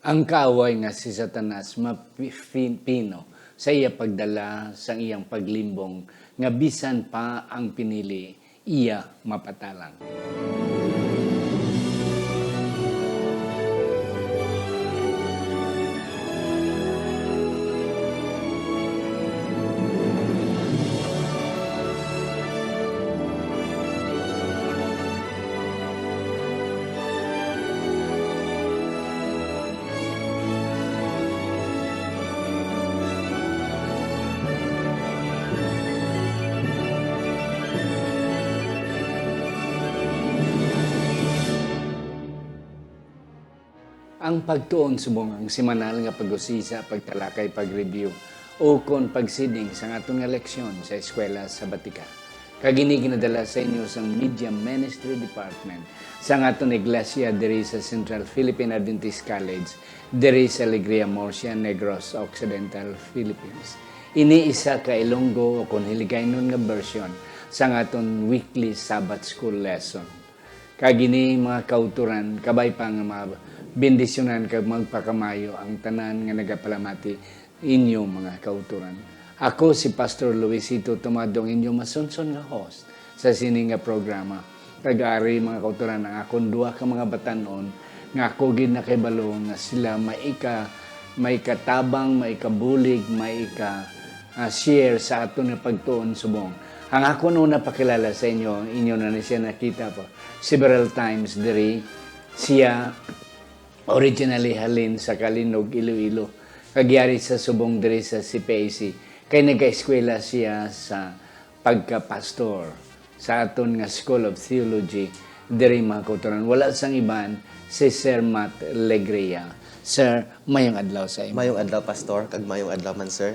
Ang kaaway nga si Satanas mapino sa iya pagdala sa iyang paglimbong nga bisan pa ang pinili iya mapatalang. Ang pagtuon subong ang simanal nga pag-usisa, pagtalakay, pag-review o kon pagsiding sa atong nga leksyon sa eskwela sa Batika. Kagini ginadala sa inyo sa Media Ministry Department sa aton iglesia diri sa Central Philippine Adventist College diri sa Alegria, Murcia, Negros Occidental, Philippines. Ini isa ka Ilonggo o kon Hiligaynon nga version sa aton weekly Sabbath School lesson. Kagini mga kauturan, kabay pa nga mga bendisyonan kag magpakamayo ang tanan nga nagapalamati inyo mga kauturan. Ako si Pastor Luisito Tomadong, inyo masunson nga host sa sini nga programa. Kag-ari mga kauturan ang akong duha ka mga batanon nga ako gid nakibalo nga sila may katabang, may kabulig, may share sa aton nga pagtuon subong. Ang ako noon napakilala sa inyo na siya nakita po several times diri siya originally halin sa Kalinog, Iloilo. Kagyari sa subong diri sa CPAC. Kay nag-eskwela siya sa pagka-pastor sa aton nga School of Theology diri mga kauturan. Wala sang iban si Sir Matt Legria. Sir, mayong adlaw sa imo. Mayong adlaw, Pastor, kag mayong adlaw man, sir.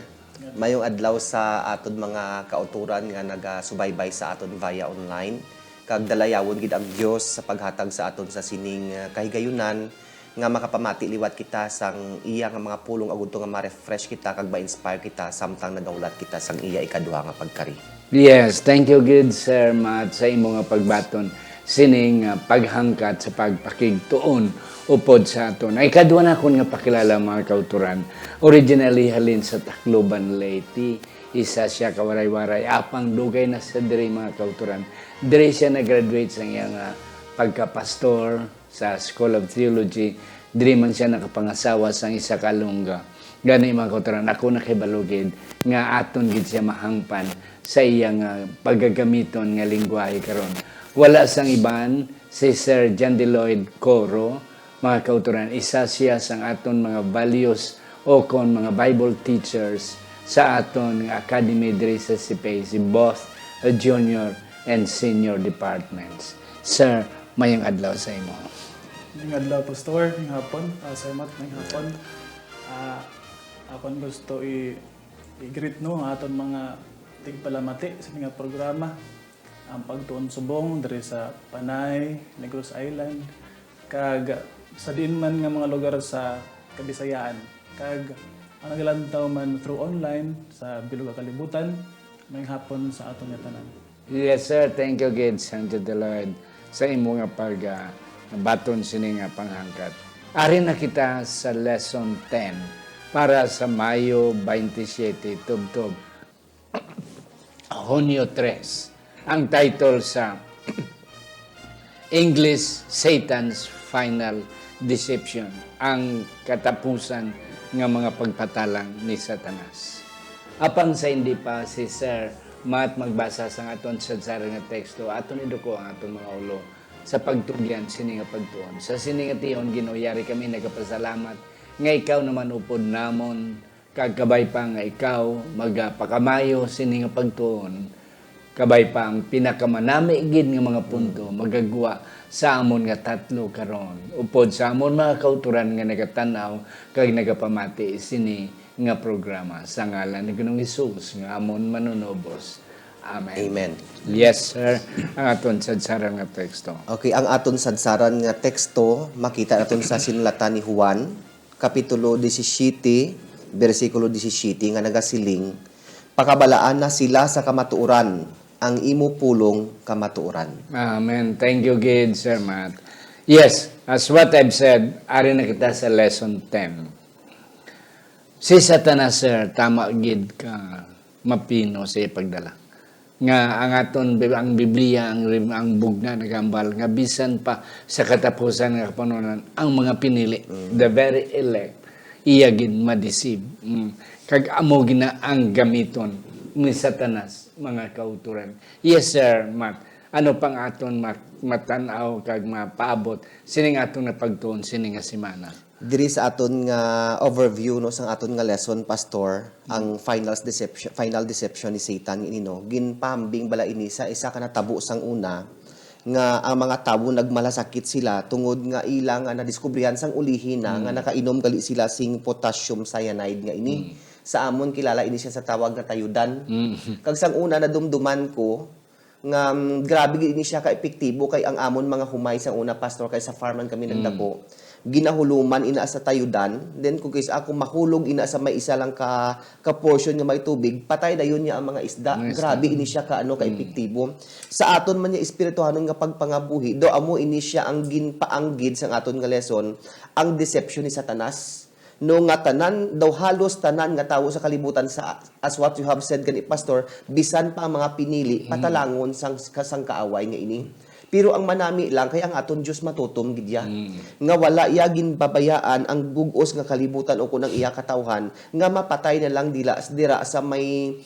Mayong adlaw sa aton mga kauturan nga nagasubaybay sa aton via online. Kag dalayawon gid ang Dios sa paghatag sa aton sa sining kahigayunan nga makapamati liwat kita sang iya nga mga pulong agudto nga ma-refresh kita kag ma-inspire kita samtang nagaulat kita sang iya ikaduha nga pagkari. Yes, thank you good Sir Matt sa imo nga pagbaton sining paghangkat sa pagpakigtuon upod sa aton. Ay kadwa na akong nga pakilala mga kauturan. Originally halin sa Tacloban, Leyte. Isa siya kawaray-waray. Apang dugay na sa diri mga kauturan. Diri siya nag-graduate sa iyang pagka-pastor sa School of Theology. Diri man siya nakapangasawa sa isa kalungga. Gani mga kauturan, ako nakibalugid nga aton gid siya mahangpan sa iyang paggagamiton nga lingwahe karon. Wala sang iban si Sir John Deloyd Coro, mga kauturan, isa siya sang aton mga values o kon mga Bible teachers sa aton academy diri sa CPAC, both junior and senior departments. Sir, mayong adlaw sa imo. Mayong adlaw, Pastor, ng hapon, sa imat ng hapon. Akon gusto i-greet no ang aton mga tigpalamati sa mga programa. Ang pagtuon subong diri sa Panay, Negros Island, kag sa diin man nga mga lugar sa Kabisayaan. Kag ang nagalantaw man through online sa Bilog Kalibutan, may hapon sa aton nga tanan. Yes, sir. Thank you, Gid, Santo the Lord, sa imo nga baton sini nga panghangkat. Ari na kita sa lesson 10 para sa Mayo 27, tubtob, Hunyo 3. Ang title sa English, Satan's Final Deception, ang katapusan ng mga pagpatalang ni Satanas. Apang sa hindi pa si Sir Matt magbasa sa aton sa nga teksto, aton iduko ang aton mga ulo sa pagtugyan sini nga pagtuon. Sa sini nga tiyon ginoyari kami nagapasalamat nga ikaw naman upod namon kagkabay pa nga ikaw magpakamayo sini nga pagtuon. Kabay pa ang pinakamanami gid nga mga punto magagwa sa amon nga tatlo karon. Upod sa amon mga kauturan nga nagatanaw kag nagapamati sini nga programa sa ngalan ni Ginoong Hesus nga amon manunobos. Amen. Amen. Yes, sir. Ang aton sadsaran nga teksto. Okay, ang aton sadsaran nga teksto makita naton sa sinulatan ni Juan, kapitulo 17, bersikulo 17 nga nagasiling, pakabalaan na sila sa kamatuoran, ang imo pulong kamatuoran. Amen. Thank you, Gid, Sir Matt. Yes, as what I've said, ari na kita sa lesson 10. Si Satanas, sir, tama gid ka mapino sa ipagdala. Nga ang aton ang Biblia ang bugna nagambal nga bisan pa sa katapusan nga kapanunan ang mga pinili, the very elect, iya gid ma-deceive. Kag amo gina ang gamiton ni Satanas mga kauturan. Yes, sir, Matt. Ano pang aton matanaw kag mapaabot sining aton na pagtuon sining nga semana. Diri sa aton nga overview no sang aton nga lesson, pastor, ang final deception ni Satan inino ginpambing bala ini sa isa ka natabo sang una nga ang mga tawo nagmalasakit sila tungod nga ilang nga nadiskubrihan sang ulihin na nga nakainom gali sila sing potassium cyanide nga ini. Sa amon kilala ini siya sa tawag nga tayudan. Kag sang una nadumduman ko nga grabe gid ini siya ka epektibo kay ang amon mga humay sa una, pastor, kay sa farman kami nagdako. Ginahuluman ina sa tayudan, then kung kaysa ako mahulog ina sa may isa lang ka portion nga may tubig, patay dayon niya ang mga isda. Grabe ini siya ka ka epektibo. Sa aton man niya espirituhanon nga pagpangabuhi, do amo ini siya ang ginpaanggid sa aton nga lesson, ang deception ni Satanas. No nga tanan daw halos tanan nga tawo sa kalibutan sa as what you have said gani, pastor, bisan pa ang mga pinili patalangon sang kaaway nga ini. Pero ang manami lang kay ang aton Dios matutom gid ya. Nga wala iya ginbabayaan ang bugos nga kalibutan o kunang iya katawhan nga mapatay na lang dira sa wine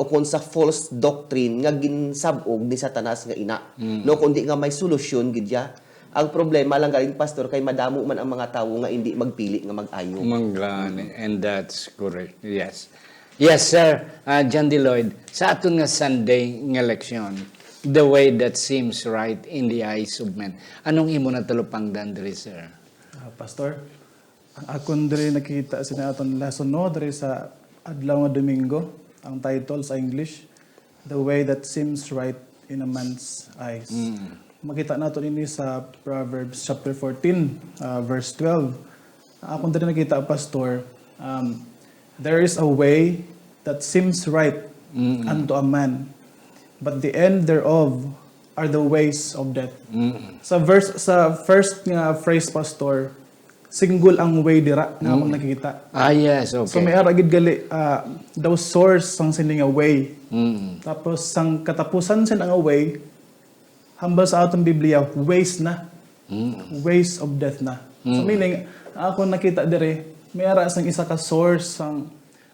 o kun sa false doctrine nga ginsabog ni Satanas nga ina. No kundi nga may solusyon gid ya. Ang problema lang galing, pastor, kay madamo man ang mga tawo nga hindi magpili nga mag-ayo. And that's correct. Yes. Yes, sir. John D. Lloyd, sa aton nga Sunday nga leksyon, the way that seems right in the eyes of men. Anong imo na talupang dandri, sir? Pastor, ang akon diri nakita sa aton lesson no diri sa adlaw nga Domingo, ang title sa English, The Way That Seems Right in a Man's Eyes. Makita nato ini sa Proverbs chapter 14, verse 12. Akon diri nakita, pastor, there is a way that seems right unto a man, but the end thereof are the ways of death. Sa first nga phrase, pastor, single ang way dira nga akong nakikita. Yes, okay. So may aragid gali daw source sang sining nga way. Tapos sang katapusan sin ang way hambal sa atong Biblia ways na. Ways of death na. So meaning ako nakita dire may ara sang isa ka source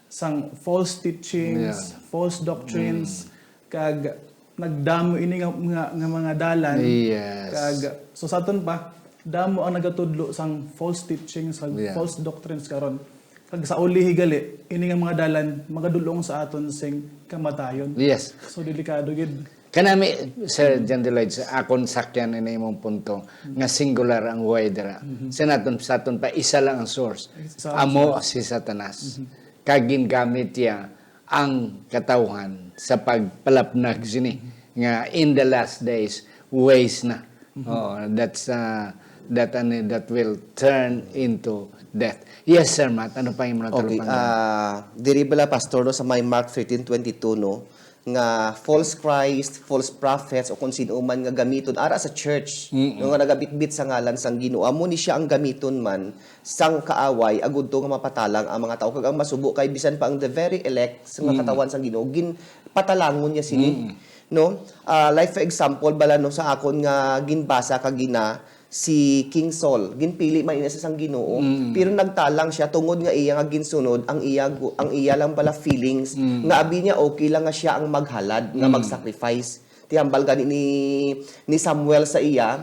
sang false teachings, false doctrines, kag nagdamo ini nga mga dalan. Yes. Kag so sa aton pa damo ang nagatudlo sang false teachings, false doctrines karon. Kag sa uli higali ini nga mga dalan magadulong sa aton sing kamatayon. Yes. So delikado gid. Kanami, Sir John D. Lloyd, sa akon sakyan na imong punto, nga singular ang way dira. Sa aton pa, isa lang ang source. Amo si Satanas. Kagin gamit niya ang katawhan sa pagpalapnag sini. Nga in the last days, ways na. That will turn into death. Yes, Sir Matt. Ano pa yung mga Okay. Diri bala, pastor, no, sa may Mark 13:22, no, nga false Christ, false prophets o kung sino man nga gamiton ara sa church nga nagabitbit sa ngalan sang Ginoo, amo ni siya ang gamiton man sang kaaway agud to nga mapatalang ang mga tawo kag ang masubo kay bisan pa ang the very elect sa mga katawan sang Ginoo gin patalangon niya sini no. Like for example bala no sa akon nga ginbasa kag gina si King Saul, ginpili man ina sa sang Ginoo, pero nagtalang siya tungod nga iya nga ginsunod ang iya lang pala feelings nga abi niya okay lang nga siya ang maghalad nga mag-sacrifice. Tihambal gani ni Samuel sa iya,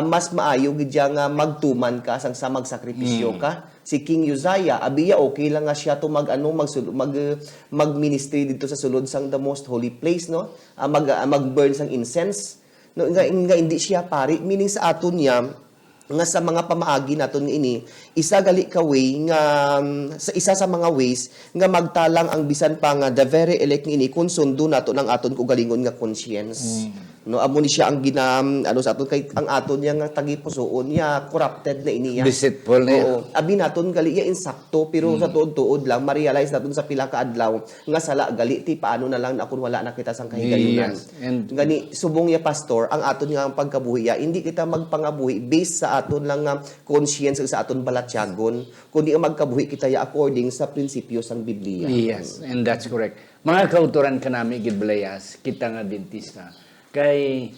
mas maayo gid siya nga magtuman ka sang sa magsakripisyo ka. Si King Uzziah, abi ya okay lang nga siya to mag-ministry dito sa sulod sang the most holy place, no? Mag-burn sang incense. No, nga hindi siya pari, meaning sa aton niya nga sa mga pamaagi naton ini isa gali ka way nga sa isa sa mga ways nga magtalang ang bisan pa nga the very elect ini kung sundo nato ng aton kugalingon nga conscience. No, amo ni siya ang ano sa aton kay ang aton niya nga tagipusoon niya corrupted na iniya. Deceitful na. Oo. Abi naton gali iya insakto pero sa tuod-tuod lang ma-realize naton sa pila ka adlaw nga sala gali ti paano na lang akon wala na kita sang kahigayunan. Yes. And Gani subong ya pastor ang aton nga ang pagkabuhi ya hindi kita magpangabuhi based sa aton lang nga conscience sa aton balatyagon kundi ang magkabuhi kita ya according sa prinsipyo sang Biblia. yes, and that's correct. Mga kauturan kanami gid belayas, kita nga dentista. Kay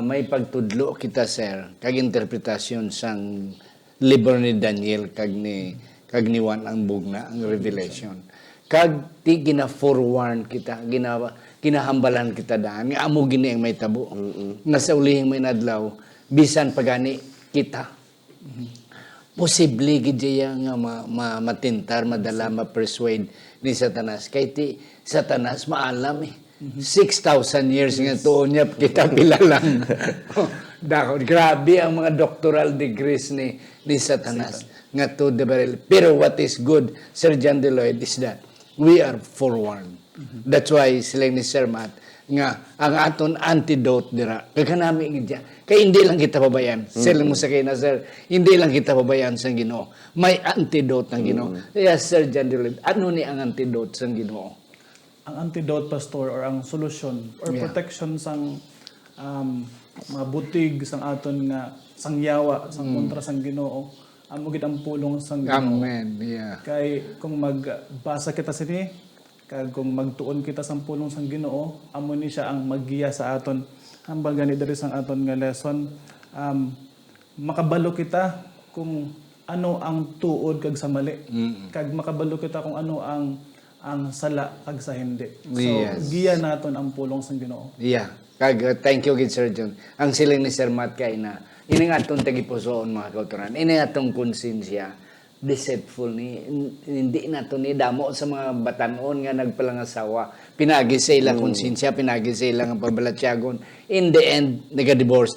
may pagtudlo kita sir, kag interpretasyon sang libro ni Daniel kag ni Juan ang bugna ang revelation. Kag ti gina-forewarn kita, kinahambalan kita daan nga amo gini ang may tabo. Nasa ulihing may nadlaw bisan pagani kita. Posible gid siya nga matintar, madala, ma-persuade ni Satanas. Kay ti Satanas maalam 6,000 years nga tuon niya kita pila lang. Dako, grabe ang mga doctoral degrees ni Satanas nga to the barrel. Pero what is good, Sir John Deloyd, is that we are forewarned. That's why sila ni Sir Matt nga ang aton antidote dira kaganami gid kay hindi lang kita pabayan sila mo sa kay na sir hindi lang kita pabayan sa Ginoo may antidote ng Ginoo. Yes, Sir John Deloyd, ano ni ang antidote sa Ginoo? Ang antidote, pastor, or ang solution or protection sang mga butig sang aton nga sang yawa sang kontra sang Ginoo amo gid ang pulong sang Ginoo. Amen. Yeah. Kay kung magbasa kita sini kag kung magtuon kita sang pulong sang Ginoo amo ni siya ang maggiya sa aton hambal gani diri sang aton nga lesson makabalo kita kung ano ang tuod kag sa mali kag makabalo kita kung ano ang sala kag sa hindi. So Yes. giya naton ang pulong sang Ginoo. Yeah. Kag thank you gid Sir John. Ang siling ni Sir Matt kay na ini nga atong tagipusoon mga kauturan. Ini atong konsensya deceitful ni hindi nato ni damo sa mga batanon nga nagpalangasawa. Pinagi sa ilang konsensya, pinagi sa ilang pabalatyagon. In the end, naga-divorce,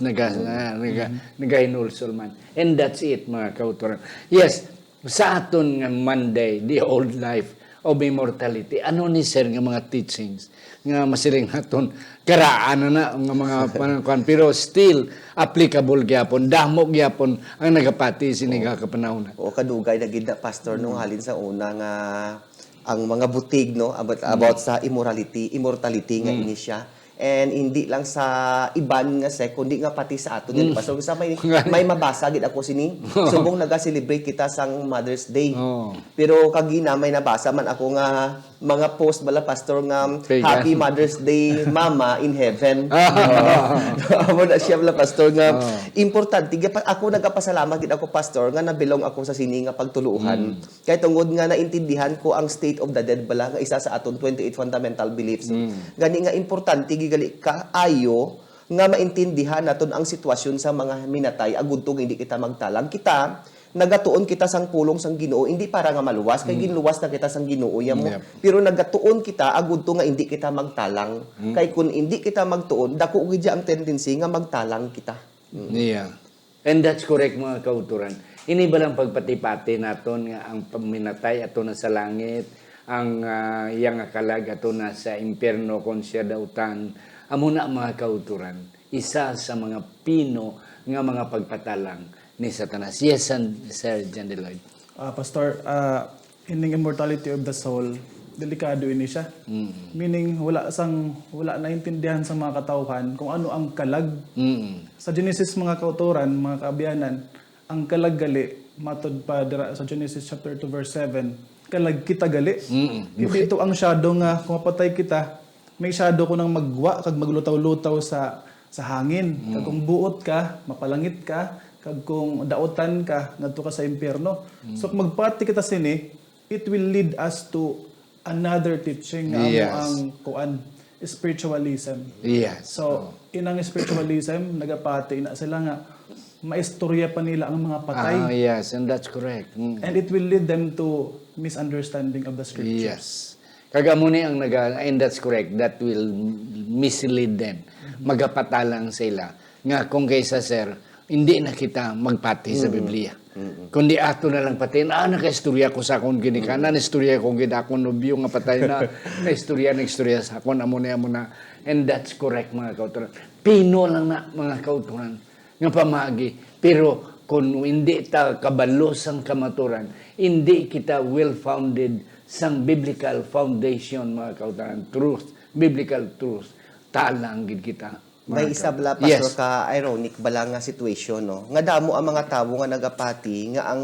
nagahinulsol man. And that's it mga kauturan. Yes, sa aton nga Monday, the old life of immortality. Ano ni Sir nga mga teachings nga masiling naton karaan na nga mga panangkuan pero still applicable gyapon damo gyapon ang nagapati sini nga kapanahon. O kadugay na gid na pastor nung halin sa una nga ang mga butig no about sa immortality nga ini siya. And hindi lang sa iban nga kundi nga pati sa ato din pastor sa may mabasa gid ako sini subong naga-celebrate kita sang Mother's Day. Pero kagina may nabasa man ako nga mga post bala pastor nga Happy Mother's Day Mama in Heaven. Amo na siya bala pastor nga importante ako nagapasalamat gid ako pastor nga nabilong ako sa sini nga pagtuluhan. Kay tungod nga naintindihan ko ang state of the dead bala nga isa sa aton 28 fundamental beliefs. Gani nga importante gali ka ayo nga maintindihan naton ang sitwasyon sa mga minatay agud tong hindi kita magtalang kita nagatuon kita sang pulong sang Ginoo hindi para nga maluwas kay ginluwas na kita sang Ginoo yamo pero nagatuon kita agud to nga hindi kita magtalang kay kun hindi kita magtuon dako gid ang tendency nga magtalang kita. Yeah. And that's correct mga kauturan. Ini ba lang pagpati-pati naton nga ang paminatay ato na sa langit ang iyang akalag ato na sa impyerno kon siya dautan amo na mga kauturan isa sa mga pino nga mga pagpatalang ni Satanas. Yes, Sir John Deloyd. Pastor, ining immortality of the soul delikado ini siya. Meaning wala naintindihan sa mga katawhan kung ano ang kalag. Sa Genesis mga kauturan, mga kaabianan, ang kalag gali matod pa dira sa Genesis chapter 2 verse 7 kalag kita gali. Dito ang shadow nga kung mapatay kita, may shadow ko nang magwa kag maglutaw-lutaw sa hangin. Kag kung buot ka, mapalangit ka, kag kung daotan ka, ngadto ka sa impyerno. So kung magpati kita sini, it will lead us to another teaching nga ang kuan spiritualism. Yes. So inang spiritualism nagapati na sila nga maistorya pa nila ang mga patay. Yes, and that's correct. And it will lead them to misunderstanding of the scriptures. Yes. Kagamo ni ang and that's correct. That will mislead them. Magapatalang sila. Nga kung kaysa sir, hindi na kita magpati sa Biblia. Kundi ato na lang pati, nakaistorya ko sa akong ginikanan, istorya ko gina akong nobyo nga patay na, na istorya sa akong, amo na. And that's correct, mga kauturan. Pino lang na, mga kauturan, nga pamagi. Pero kung hindi ta kabalo sang kamaturan, hindi kita well-founded sang biblical foundation, mga kauturan, truth, biblical truth, talang gid kita. May isa bala, Pastor, ka ironic bala nga situation, no? Nga damo ang mga tawo nga nagapati, nga ang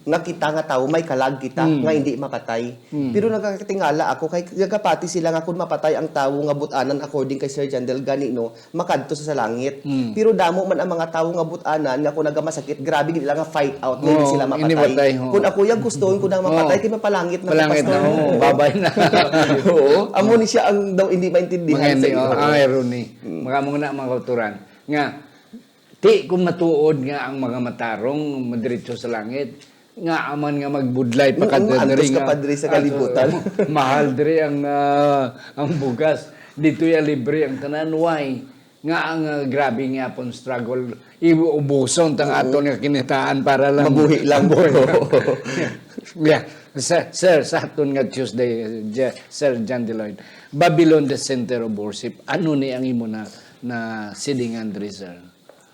nga kita nga tawo may kalag kita nga hindi mapatay. Pero nagakatingala ako kay nagapati sila nga kung mapatay ang tawo nga butanan according kay Sir John Del Ganino makadto sa langit. Pero damo man ang mga tawo nga butanan nga kung nagamasakit grabe gid nga fight out hindi sila mapatay. Kung ako yang gustoon ko nang mapatay kay mapalangit na Pastor. Babay na. Oo, amo ni siya ang daw hindi maintindihan sa iyo. Ang irony. Mga kauturan nga ti kung matuod nga ang mga matarong madiretso sa langit nga aman nga magbudlay pa kadri nga padri sa kalibutan. Mahal diri ang bugas. Dito ya libre ang tanan why nga ang grabe nga pon struggle iubuson tang aton nga kinitaan para lang mabuhi lang. Yeah. Sir, sa aton nga Tuesday, Sir John Deloyd, Babylon the center of worship. Ano ni ang imo na silingan diri, sir?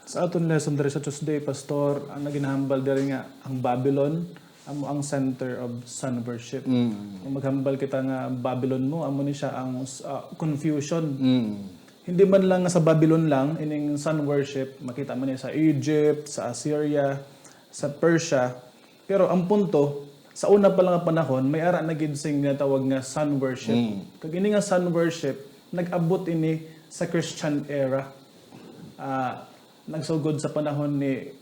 Sa aton lesson diri sa Tuesday, Pastor, ang naginahambal diri nga ang Babylon amo ang center of sun worship. Kung maghambal kita nga Babylon mo, amo ni siya ang confusion. Hindi man lang nga sa Babylon lang ining sun worship, makita man niya sa Egypt, sa Assyria, sa Persia. Pero ang punto, sa una pa lang nga panahon, may ara na gid sing tawag nga sun worship. Kag ini nga sun worship, nag-abot ini sa Christian era. Nagsugod sa panahon ni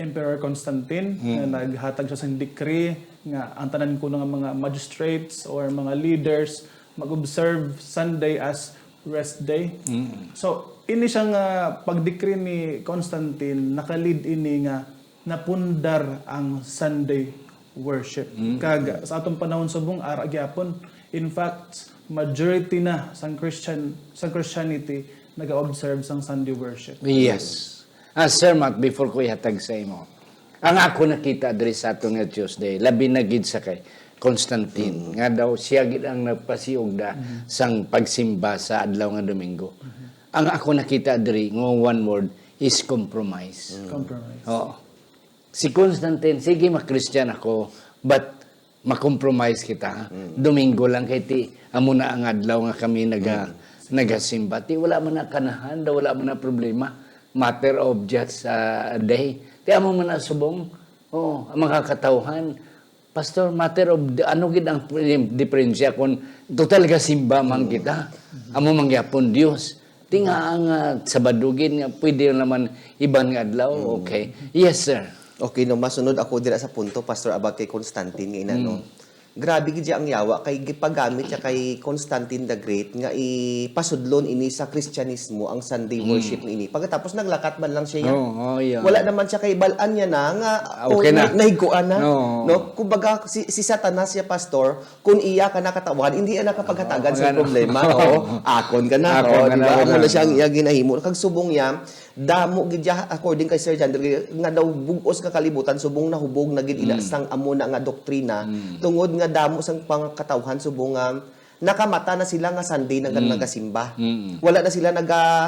Emperor Constantine na naghatag siya sa decree nga ang tanan ko ng mga magistrates or mga leaders mag-observe Sunday as rest day. So ini siyang pag-decree ni Constantine nakalid ini nga napundar ang Sunday worship. Kag sa atong panahon subong ara gyapon, in fact majority na sang Christianity nag-observe sang Sunday worship. Yes. Sir Matt, before ko ihatag sa imo, ang ako nakita diri sa aton nga Tuesday, labi na gid sa kay Constantine, nga daw siya gid ang nagpasiugda sang pagsimba sa adlaw nga Domingo. Ang ako nakita diri nga one word is compromise. Compromise. Oo. Si Constantine, sige ma-Christian ako, but ma-compromise kita. Domingo lang kay ti amo na ang adlaw nga kami nagasimba. Ti wala man na kanahan, wala man na problema. Matter of just a day. Ti amo man na subong. Oh, ang mga katawhan. Pastor, matter of ano gid ang diferensya kung total ga simba man kita. Amo mangyapon Dios. Ti nga ang sabadugin nga pwede naman iban nga adlaw. Okay. Yes, sir. Okay, no, masunod ako dira sa punto, Pastor, about kay Constantine nga inano. Grabe gid ang yawa kay gipagamit siya kay Constantine the Great nga ipasudlon ini sa Kristyanismo ang Sunday worship ini. Pagkatapos naglakat man lang siya. Yeah. Wala naman siya kay balaan niya na nga okay na. Nahiguan na. No, kumbaga si Satanas siya, Pastor, kung iya ka nakatawan, hindi na nakapaghatagan sa problema. Akon ka na, di ba? Amo na siyang iya ginahimo. Kag subong niya, damo gid according kay Sir John nga daw bugos ka kalibutan subong nahubog na gid ina sang amo na nga doktrina tungod nga damo sang pangkatawhan subong nga nakamata na sila nga Sunday nagasimba. Wala na sila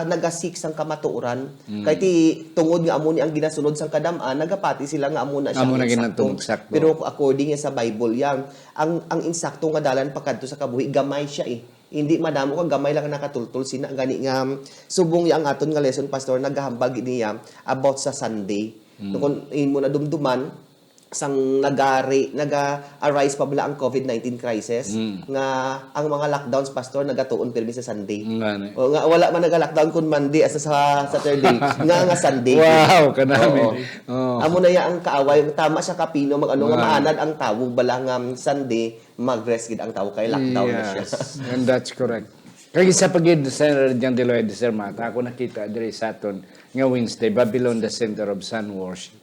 nagasik sang kamatuoran. Kay ti tungod nga amo ni ang ginasunod sang kadam-an nagapati sila nga amo na siya insakto. Pero according sa Bible yang ang insakto nga dalan pakadto sa kabuhi gamay siya Hindi madamo ka gamay lang nakatultol sina gani nga subong yang aton nga lesson, Pastor, naghahambal niya about sa Sunday. Kung mo na dumduman sang naga-arise pa bala ang COVID-19 crisis nga ang mga lockdowns, Pastor, nagatuon pirmi sa Sunday. O nga wala man naga-lockdown kun Monday asa sa Saturday nga Sunday. Wow, kanami. Amo na ya ang kaaway, tama siya kapino magano nga maanad ang tawo bala nga Sunday mag-rest gid ang tawo kay lockdown na siya. And that's correct. Kaya sa pagid Sir John Deloyd, Sir Matt, ako nakita diri sa aton nga Wednesday, Babylon the center of sun worship.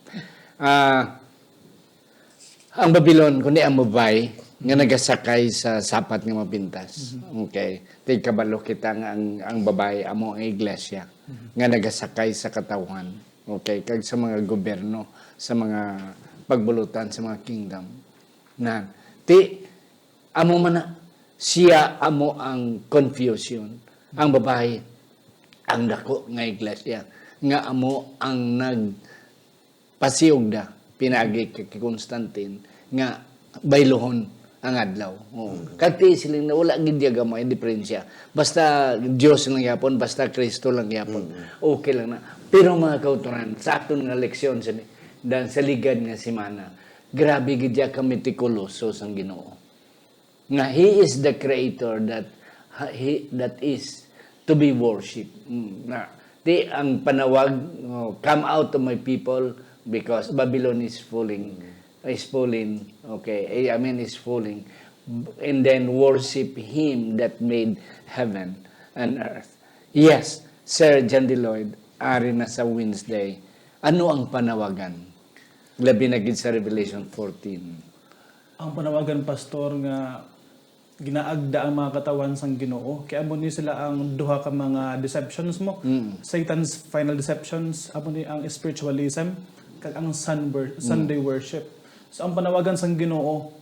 Ang Babylon, kundi ang mabay, nga nagasakay sa sapat nga mapintas. Okay. Tay kabalo kita nga ang babae, amo ang iglesia, nga nagasakay sa katawhan. okay, kag sa mga gobyerno, sa mga pagbulutan, sa mga kingdom. Na, amo man na, siya amo ang confusion. Ang babae, ang dako nga iglesia, nga amo ang nagpasiyog da, pinagi kay Constantine, nga baylohon ang adlaw. Kati siling na wala gid diya gamay diferensya. Basta Dios lang yapon, basta Kristo lang yapon. Okay lang na. Pero mga kauturan, sa aton nga leksyon sa ligad nga semana, grabe gid diya ka metikuloso sang Ginoo. Nga He is the Creator that is to be worshipped. Na ang panawag, come out of my people because Babylon is falling. Okay, is falling. And then worship Him that made heaven and earth. Yes, Sir John Deloyd, ari na sa Wednesday. Ano ang panawagan? Labi na gid sa Revelation 14. Ang panawagan, Pastor, nga ginaagda ang mga katawan sang Ginoo. Kaya amo ni sila ang duha ka mga deceptions mo. Satan's final deceptions, amo ni ang spiritualism, kag ang Sunday worship. So ang panawagan sang Ginoo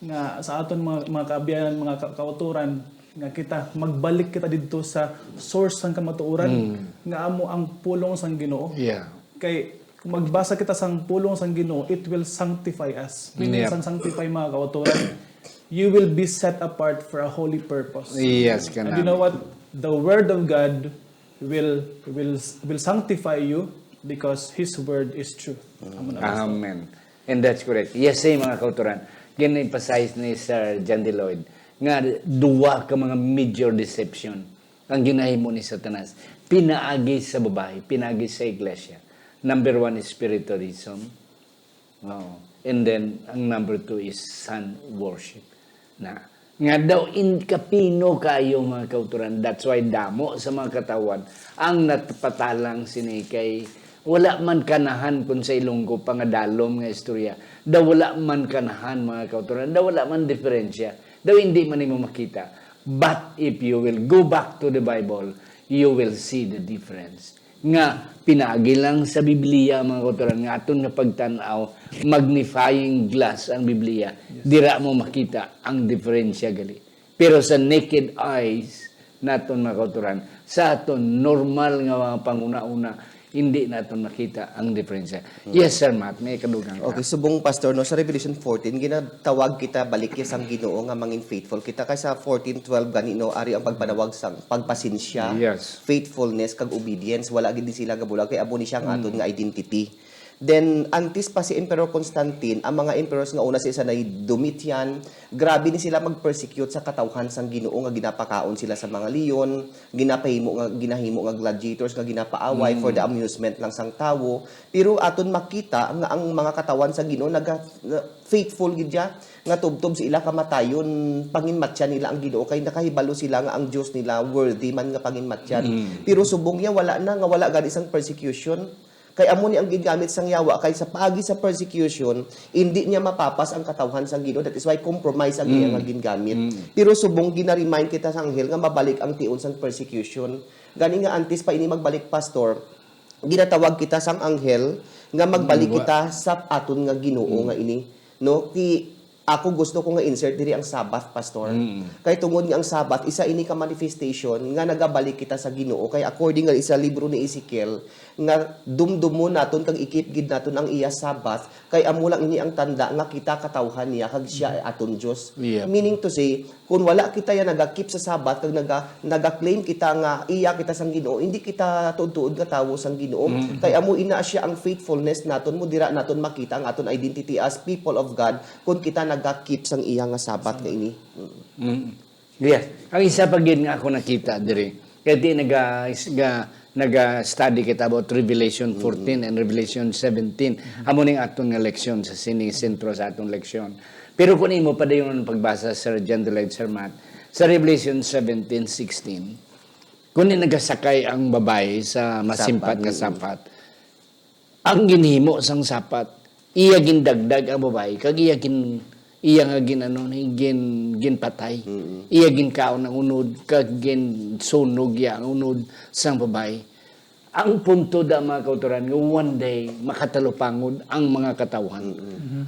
nga sa aton mga kaabiyanan, mga kauturan, nga kita magbalik kita didto sa source sang kamatuoran, nga amo ang pulong sang Ginoo. Yeah. Kay kung magbasa kita sang pulong sang Ginoo, it will sanctify us. Meaning sang sanctify mga kauturan, you will be set apart for a holy purpose. Yes, And you know what? The Word of God will sanctify you because His Word is truth. Amen. And that's correct. Yes, mga kauturan. Gina-emphasize ni Sir John Deloyd nga duwa ka mga major deception ang ginahimo ni Satanas. Pinaagi sa babae, pinaagi sa iglesia. Number 1 is spiritualism. And then, ang number 2 is sun worship. Nga daw, kapino kayo mga kauturan. That's why damo sa mga katawan ang natapatalang sinikay. Wala man kanahan kung sa Ilonggo pangadalom nga istorya. Daw wala man kanahan mga kauturan. Daw wala man diferensya. Daw hindi man mo makita. But if you will go back to the Bible, you will see the difference. Nga pinagi lang sa Biblia mga kauturan nga aton nga pagtan-aw, magnifying glass ang Biblia. Dira mo makita ang diferensya gali. Pero sa naked eyes naton mga kauturan, sa aton normal nga mga panguna-una, hindi natin makita ang diferensya. Yes, Sir Matt, may kadugang ka. Okay, subong pastor, no, sa Revelation 14, ginatawag kita balik sang Ginoo nga mangin faithful. Kita kay sa 14:12 ganino ari ang pagpanawag sang pagpasensya, Yes. faithfulness kag obedience, wala gid sila gabulag kay amo ni siya ang aton nga identity. Then, antes pa si Emperor Constantine, ang mga emperors nga una sa isa na Domitian, grabe ni sila mag-persecute sa katawhan sang Ginoo nga ginapakaon sila sa mga leon, ginahimo nga gladiators nga ginapaaway for the amusement lang sang tawo. Pero aton makita nga ang mga katawan sa Ginoo faithful gid nga tubtob sila kamatayon panginmatyan nila ang Ginoo kay nakahibalo sila nga ang Dios nila worthy man nga panginmatyan. Pero subong niya wala gani sang persecution. Kay amo ni ang gigamit sang yawa kay sa paagi sa persecution hindi niya mapapas ang katawhan sang Ginoo. That is why compromise ang iya nga gingamit. Pero subong gina-remind kita sa anghel nga mabalik ang tiun sang persecution. Gani nga antes pa ini magbalik pastor, ginatawag kita sang anghel nga magbalik kita sa aton nga Ginoo nga ini. No, ako gusto ko nga insert diri ang Sabbath, pastor. Kay tungod nga ang Sabbath isa ini ka manifestation nga nagabalik kita sa Ginoo kay according nga sa libro ni Ezekiel nga dumdumo naton kag ikip gid naton ang iya Sabbath kay amo lang ini ang tanda nga kita katawhan niya kag siya aton Dios. Yep. Meaning to say kung wala kita ya nagakip sa Sabbath kag naga-claim kita nga iya kita sang Ginoo, hindi kita tuod-tuod nga tawo sang Ginoo. Kay amo ina siya ang faithfulness naton mo dira naton makita ang aton identity as people of God kung kita nagakip sang iya nga Sabbath nga ini. Yes. Ang isa pa gid nga ako nakita diri. Kaya di naga-study kita about Revelation 14 and Revelation 17. Amo ning aton nga leksyon sa sentro sa atong leksyon. Pero kung imo pa dayon pagbasa Sir John Deloyd, Sir Matt, sa Revelation 17:16, kung nagasakay ang babae sa masimpat nga sapat, ang ginhimo sang sapat, iya gindagdag ang babae, kag iya nga ginpatay. Iya ginkaon ang unod, kag ginsunog iya ang unod sang babae. ang punto da mga kauturan nga one day makatalupangod ang mga katawan,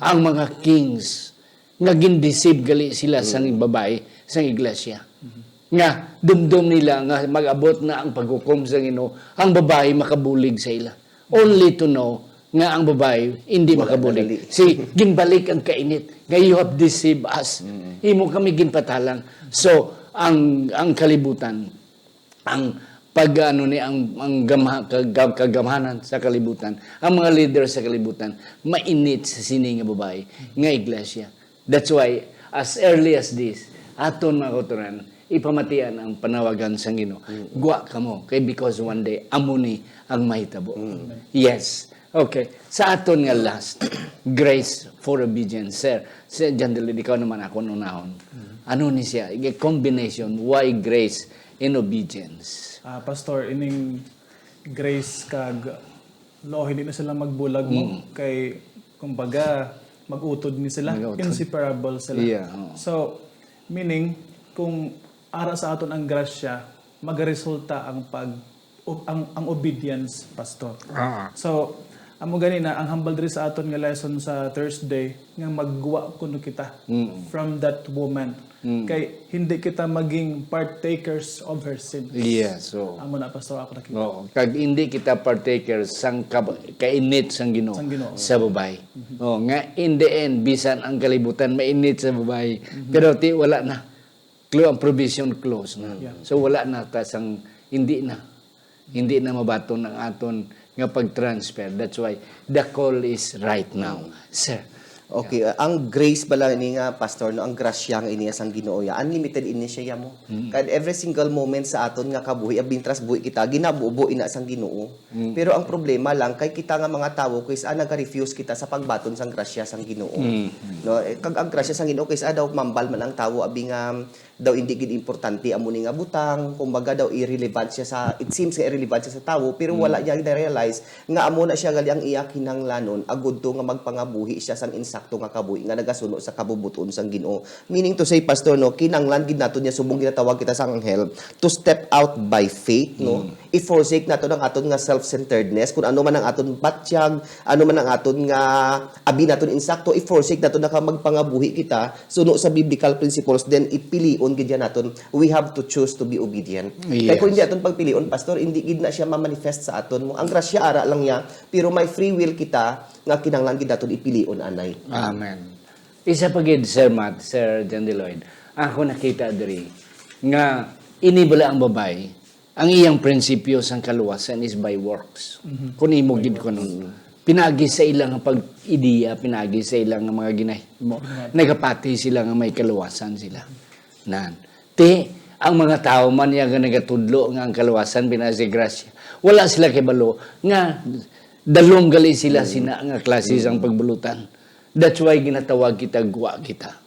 ang mga kings nga gindisib gali sila sang babae sang iglesia. Nga dumdum nila nga mag-abot na ang paghukom sa Ginoo, ang babae makabulig sa ila. Only to know nga ang babae hindi makabulig. Ginbalik ang kainit. Nga you have deceived us. Imo kami ginpatalang. So, ang kalibutan, ang kagamhanan sa kalibutan, ang mga leader sa kalibutan, mainit sa sini nga babae, nga iglesia. That's why, as early as this, aton mga kauturan, ipamatian ang panawagan sa Ginoo. Gwa ka mo, kay because one day, amuni ang mahitabo. Yes. Okay. Sa aton nga last, grace for obedience. Sir, John Delid, ikaw naman ako nunahon. Ano ni siya? Combination, why grace and obedience? Pastor, ining grace kag law, hindi na sila magbulag mo. Kay, kumbaga, mag-utod ni sila. Inseparable sila. Yeah. So, meaning, kung ara sa aton ang grasya, magaresulta ang ang obedience, pastor. So, amo ganina ang humble diri sa aton nga lesson sa Thursday nga magguwa kuno kita from that woman. Kay hindi kita maging partakers of her sin. Yes. So, Amo na pastor ako nakita. oo. Kag hindi kita partakers sang kainit sang Ginoo sa babae. Oh, nga in the end bisan ang kalibutan mainit sa babae. Pero wala na. Ang provision close na. So wala na tasang hindi na mabaton ang aton nga pag-transfer. That's why the call is right now, sir. Okay, ang grace bala ni nga pastor no, ang grasya nga ini sang Ginoo ya. Unlimited ini siya mo. Kad every single moment sa aton nga kabuhi abintras buhi kita ginabubo ina sang Ginoo. Pero ang problema lang kay kita nga mga tawo kay naga-refuse kita sa pagbaton sang grasya sang Ginoo. No, kag ang grasya sang Ginoo kay daw mambal man ang tawo abi nga daw hindi gid importante amo ni nga butang, kumbaga daw irrelevant siya sa it seems nga irrelevant siya sa tawo pero wala niya realize nga amo na siya gali ang iya kinahanglanon agud to nga magpangabuhi siya sang insakto nga kabuhi nga nagasuno sa kabubuton sang Ginoo. Meaning to say pastor no, kinahanglan gid nato niya subong ginatawag kita sang anghel to step out by faith no. I-forsake nato ang aton nga self-centeredness kung ano man ang aton batyag, ano man ang aton nga abi naton insakto, i-forsake nato na magpangabuhi kita suno sa biblical principles then ipilion gid naton. We have to choose to be obedient. Yes. Kaya kung hindi aton pagpilion pastor, hindi gid na siya ma-manifest sa aton mo. Ang grasya ara lang niya, pero may free will kita nga kinahanglan gid naton ipilion anay. Amen. Isa pa gid, Sir Matt, Sir John Deloyd, ako nakita diri nga inibala ang babae, ang iyang prinsipyo sang kaluwasan is by works. Kung imo gid ko nun, pinagi sa ilang pag-ideya, pinagi sa ilang mga ginay mo, nagapati sila nga may kaluwasan sila. Nan. Ang mga tao man nga nagatudlo nga ang kaluwasan pinasi grasya. Wala sila kay balo nga dalong gali sila sina nga klase sang pagbulutan. That's why ginatawag kita guwa kita.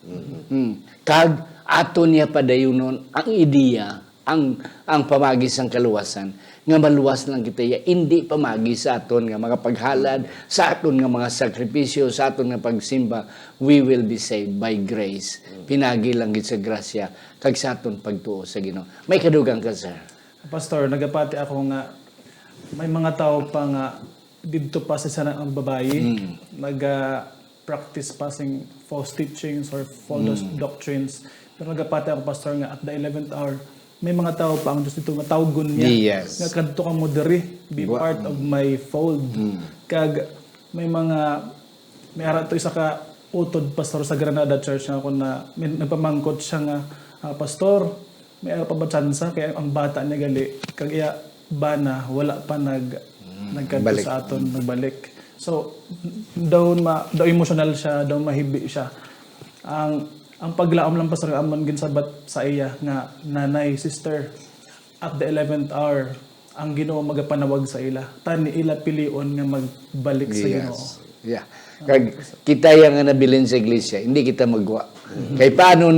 Kag ato niya padayunon ang ideya, ang pamagis sang kaluwasan nga maluwas lang kita ya, hindi pamagis sa aton nga mga paghalad, sa aton nga mga sakripisyo, sa aton nga pagsimba, we will be saved by grace. Pinagi lang gid sa grasya kag sa aton pagtuo sa Ginoo. May kadugang ka, sir. Pastor, nagapati ako nga may mga tao pa nga didto pa sa sana ang babae practice passing false teachings or false doctrines. Pero nagapati ako pastor nga at the 11th hour may mga tao pa ang Diyos dito nga tawgon niya. Yes. Nga kadto ka mo diri, be part of my fold. Kag may ara to isa ka utod pastor sa Granada Church nga ako na nagpamangkot siya nga pastor, may ara pa ba tsansa kaya ang bata niya gali kag iya bana wala pa nagkadto sa aton nagbalik. So daw emotional siya, daw mahibi siya. Ang paglaom lang pastor amon ginsabat sa iya nga nanay, sister, at the 11th hour ang Ginoo magapanawag sa ila. Tani ila pilion nga magbalik sa Ginoo. Yeah. Kag kita yang nga nabilin sa iglesia, hindi kita magwa. Kay paano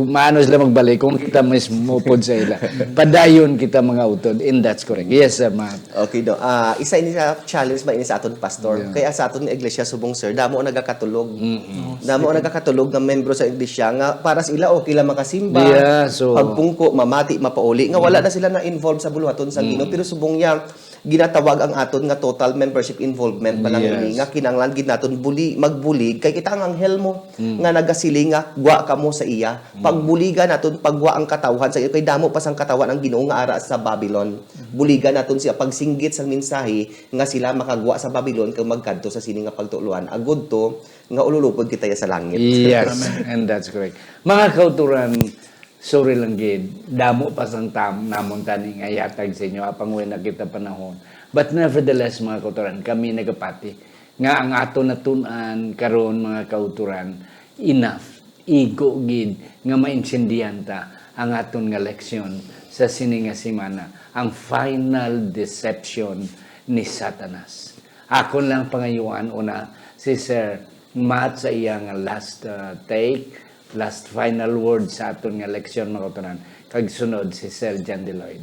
maano sila magbalik kung kita mismo pod sa ila. Padayon kita mga utod. And that's correct. Yes, sir, Matt. Okay do. Isa ini sa challenge ba ini sa aton pastor. Kaya sa aton iglesia subong sir, damo nagakatulog. Damo nagakatulog nga membro sa iglesia nga para sa ila okay lang makasimba. Yeah, so pagpungko, mamati, mapauli nga wala na sila na involved sa buluhaton sa Ginoo pero subong yang ginatawag ang aton nga total membership involvement pa lang ini nga kinanglan gid naton magbulig kay kita ang anghel mo nga nagasili nga gwa kamo sa iya. Pagbuligan naton pagwa ang katawhan sa iya kay damo pa sang katawan ang Ginoo nga ara sa Babylon. Buligan naton siya pagsinggit sa mensahe nga sila makagwa sa Babylon kag magkadto sa sini nga pagtuloan. Agud to nga ululupod kita sa langit. Yes, and that's correct. Mga kauturan, sorry lang gid, damo pa sang namon tani nga yatag sa inyo apang way nakita panahon. But nevertheless mga kauturan, kami nagapati nga ang ato natun-an karon mga kauturan enough igo gid nga maintindihan ta ang aton nga leksyon sa sini nga semana, ang final deception ni Satanas. Ako lang pangayuan una si Sir Matt sa iya nga last last final word sa aton nga leksyon mga kauturan. Kag sunod si Sir John Deloyd.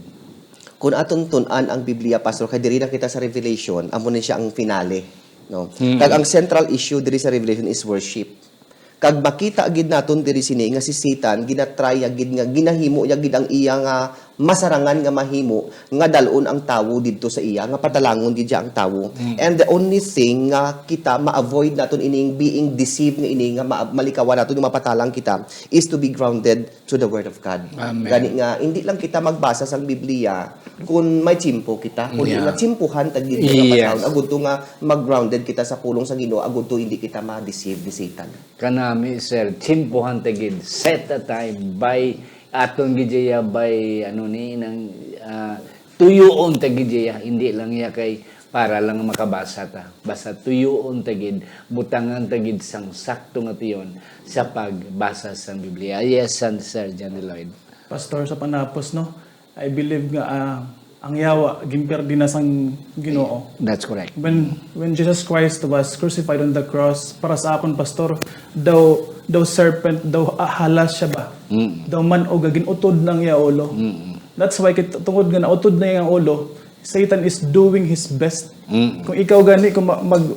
Kung atong tun-an ang Biblia, Pastor, kay diri na kita sa Revelation, amo ni siya ang finale, no? Kag ang central issue diri sa Revelation is worship. Kag makita gid naton diri sini nga si Satan ginatry gid nga ginahimo gid ang iya nga masarangan nga mahimo nga dalon ang tawo didto sa iya nga padalangon gid ang tawo. And the only thing nga kita ma-avoid naton ining being deceived nga ini nga malikawan naton nga mapatalang kita is to be grounded to the word of God. Amen. Gani nga hindi lang kita magbasa sa Biblia kung may tsimpo kita, kundi nga tsimpuhan tag dito nga patawon agud to nga mag-grounded kita sa pulong sa Ginoo agud to hindi kita ma-deceive ni Satan. Kanami Sir, tsimpuhan tagid set a time by aton gidya by ano ni nang tuyoon tagidya hindi lang ya kay para lang makabasa ta basta tuyoon tagid butangan tagid sang sakto nga tuyon sa pagbasa sa Biblia. Yes, Sir John Deloyd. Pastor, sa panapos, no? I believe nga ang yawa, gimperdi na sang Ginoo. That's correct. When Jesus Christ was crucified on the cross, para sa akon, Pastor, daw serpent, daw halas siya ba? Daw man o gagin utod ng iya ulo. That's why tungod nga nautod na iyang ulo, Satan is doing his best. Kung ikaw gani, kung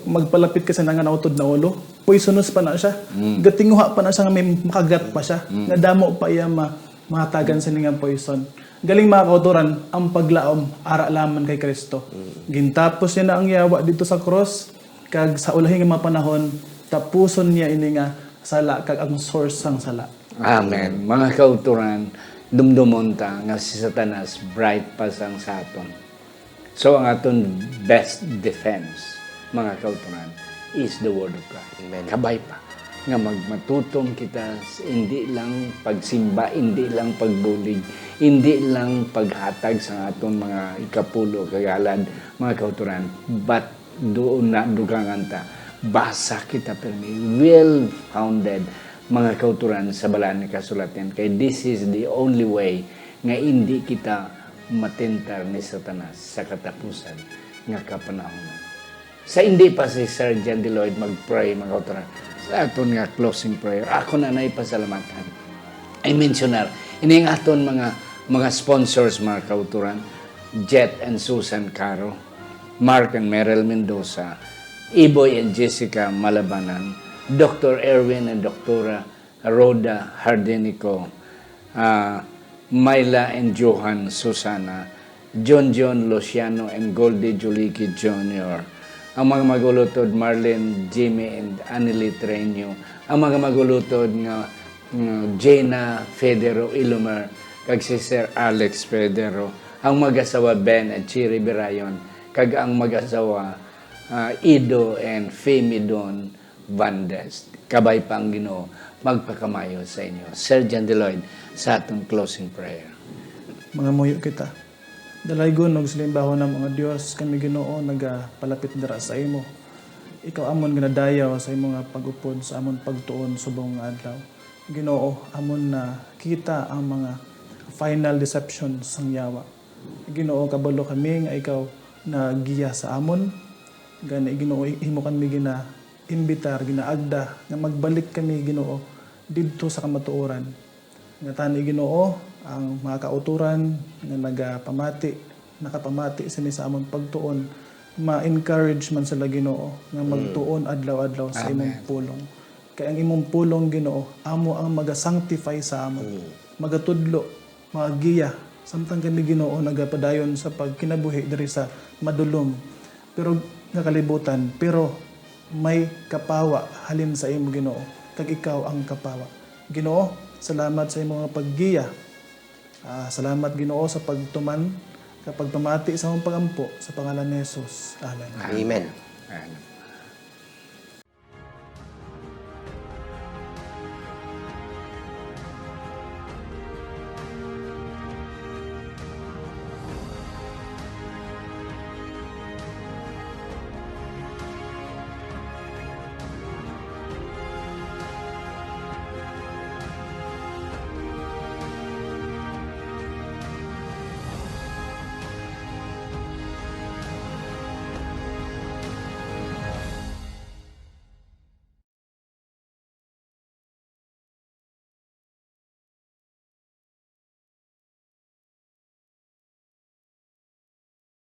magpalapit ka sa nga nautod na ulo, poisonous pa na siya. Gatinguha pa na siya nga may makagat pa siya. Nga damo pa iya mahatagan sa nga poison. Galing mga kauturan, ang paglaom, ara laman kay Kristo. Gintapos niya na ang yawa dito sa cross, kag sa ulahing mga panahon, tapuson niya ini nga sala, kag ang source sang sala. Amen. Mga kauturan, dumdumon ta nga si Satanas bright pa sang sa aton. So ang aton best defense, mga kauturan, is the Word of God. Amen. Kabay pa nga magmatutong kita hindi lang pagsimba, hindi lang pagbulig, hindi lang paghatag sa aton mga ikapulo kagalad, mga kauturan, but doon na dugangan ta basa kita permi well founded mga kauturan sa balaan ni kasulatan kay this is the only way nga hindi kita matentar ni Satanas sa katapusan nga kapanahonan. Sa hindi pa si Sir John Deloyd mag-pray mga kauturan sa aton nga closing prayer, ako na naipasalamatan. I mentionar, ini ang aton mga sponsors mga kauturan, Jet and Susan Caro, Mark and Meryl Mendoza, Iboy and Jessica Malabanan, Dr. Erwin and Dr. Rhoda Hardenico, Myla and Johan Susana, John Luciano and Goldie Juliki Jr., ang mga magulutod Marlene, Jimmy and Anneli Treño, ang mga magulutod nga Jena Federo Ilumer, kag si Sir Alex Federo, ang mag-asawa Ben at Chiri Berayon, kag ang mag-asawa Ido and Femi Don Vandes. Kabay pa ang Ginoo magpakamayo sa inyo. Sir John Deloyd, sa atong closing prayer. Mga muyo kita. Dalaygon og silimbaho ng mga Dios kami Ginoo nagapalapit dira sa imo. Ikaw amon ginadayaw sa imo nga pagupod sa amon pagtuon subong nga adlaw. Ginoo amon na kita ang mga final deception sang yawa. Ginoo kabalo kami nga ikaw nagiya sa amon. Gani Ginoo imo kami imbitar ginaagda nga magbalik kami Ginoo didto sa kamatuoran. Nga tani Ginoo ang mga kauturan nga nakapamati sini sa among pagtuon, ma-encourage man sila Ginoo nga magtuon adlaw-adlaw sa imong pulong. Kaya ang imong pulong Ginoo, amo ang maga-sanctify sa amon, magatudlo, magiya Samtang kami Ginoo nagapadayon sa pagkinabuhi diri sa madulom. Pero nakalibutan, pero may kapawa halin sa imo Ginoo. Kag ikaw ang kapawa. Ginoo, salamat sa imong paggiya. Salamat Ginoo sa pagtuman, kapag pamati sa imong pagampo sa pangalan ni Jesus. Amen. Amen. Amen.